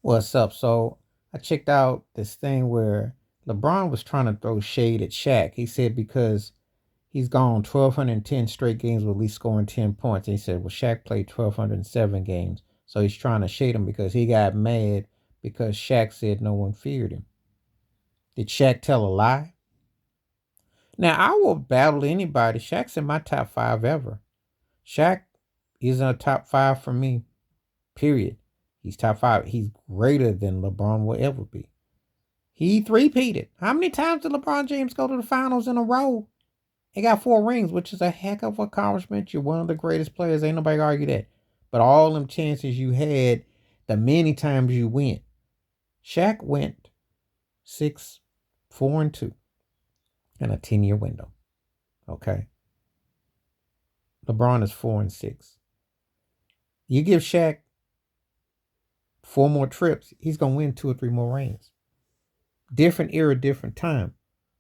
What's up? So I checked out this thing where LeBron was trying to throw shade at Shaq. He said because he's gone 1,210 straight games with at least scoring 10 points. And he said, well, Shaq played 1,207 games. So he's trying to shade him because he got mad because Shaq said no one feared him. Did Shaq tell a lie? Now, I will battle anybody. Shaq's in my top five ever. Shaq is in a top five for me, period. He's top five. He's greater than LeBron will ever be. He three-peated. How many times did LeBron James go to the finals in a row? He got four rings, which is a heck of an accomplishment. You're one of the greatest players. Ain't nobody argue that. But all them chances you had, the many times you went. Shaq went 6-4-2 in a 10-year window. Okay. LeBron is 4-6. You give Shaq four more trips, he's gonna win two or three more rings. Different era, different time.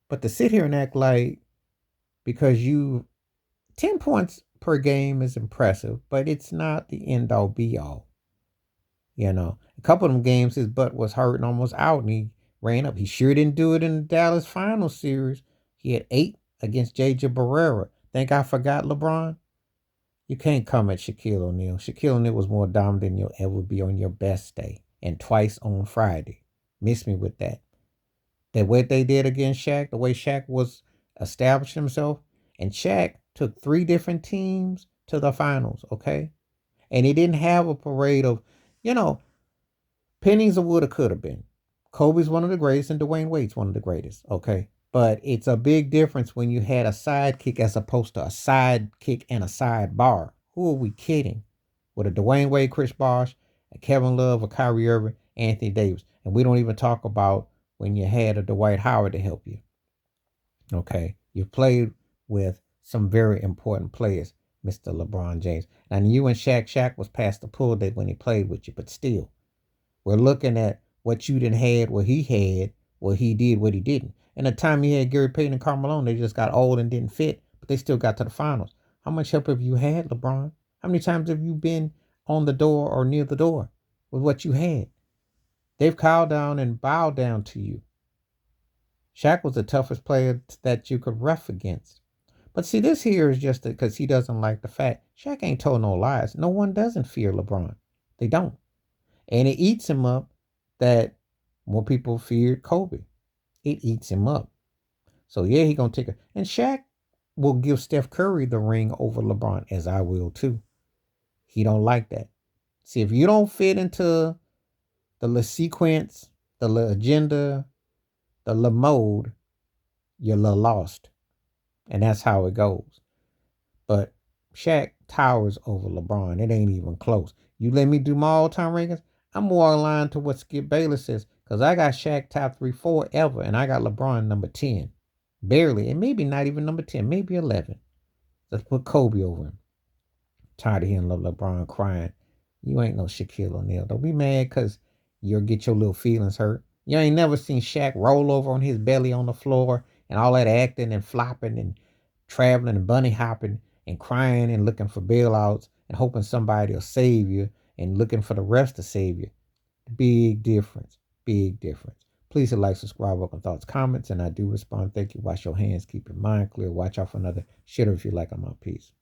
But to sit here and act like because you 10 points per game is impressive, but it's not the end all be all. A couple of them games his butt was hurt and almost out, and he ran up. He sure didn't do it in the Dallas final series. He had 8 against J.J. Barrera. Think I forgot LeBron? You can't come at Shaquille O'Neal. Shaquille O'Neal was more dominant than you'll ever be on your best day, and twice on Friday. Miss me with that. That what they did against Shaq, the way Shaq was establishing himself, and Shaq took 3 different teams to the finals, okay? And he didn't have a parade of, you know, pennies of woulda coulda been. Kobe's one of the greatest and Dwayne Wade's one of the greatest, okay? But it's a big difference when you had a sidekick as opposed to a sidekick and a sidebar. Who are we kidding? With a Dwayne Wade, Chris Bosh, a Kevin Love, a Kyrie Irving, Anthony Davis. And we don't even talk about when you had a Dwight Howard to help you. Okay. You played with some very important players, Mr. LeBron James. And you and Shaq was past the pull date when he played with you, but still, we're looking at what you didn't had, what he had, what he did, what he didn't. And the time he had Gary Payton and Carmelo, they just got old and didn't fit, but they still got to the finals. How much help have you had, LeBron? How many times have you been on the door or near the door with what you had? They've cowed down and bowed down to you. Shaq was the toughest player that you could ref against. But see, this here is just because he doesn't like the fact Shaq ain't told no lies. No one doesn't fear LeBron. They don't. And it eats him up that more people feared Kobe. It eats him up. So yeah, he gonna take it. And Shaq will give Steph Curry the ring over LeBron, as I will too. He don't like that. See, if you don't fit into the sequence, the agenda, the mode, you're lost. And that's how it goes. But Shaq towers over LeBron. It ain't even close. You let me do my all-time rankings, I'm more aligned to what Skip Bayless says. Because I got Shaq top 3, 4 ever. And I got LeBron number 10. Barely. And maybe not even number 10. Maybe 11. Let's put Kobe over him. Tired of hearing LeBron crying. You ain't no Shaquille O'Neal. Don't be mad because you'll get your little feelings hurt. You ain't never seen Shaq roll over on his belly on the floor and all that acting and flopping and traveling and bunny hopping and crying and looking for bailouts and hoping somebody will save you and looking for the rest to save you. Big difference. Big difference. Please hit like, subscribe, welcome thoughts, comments, and I do respond. Thank you. Wash your hands. Keep your mind clear. Watch out for another shitter if you like. I'm out. Peace.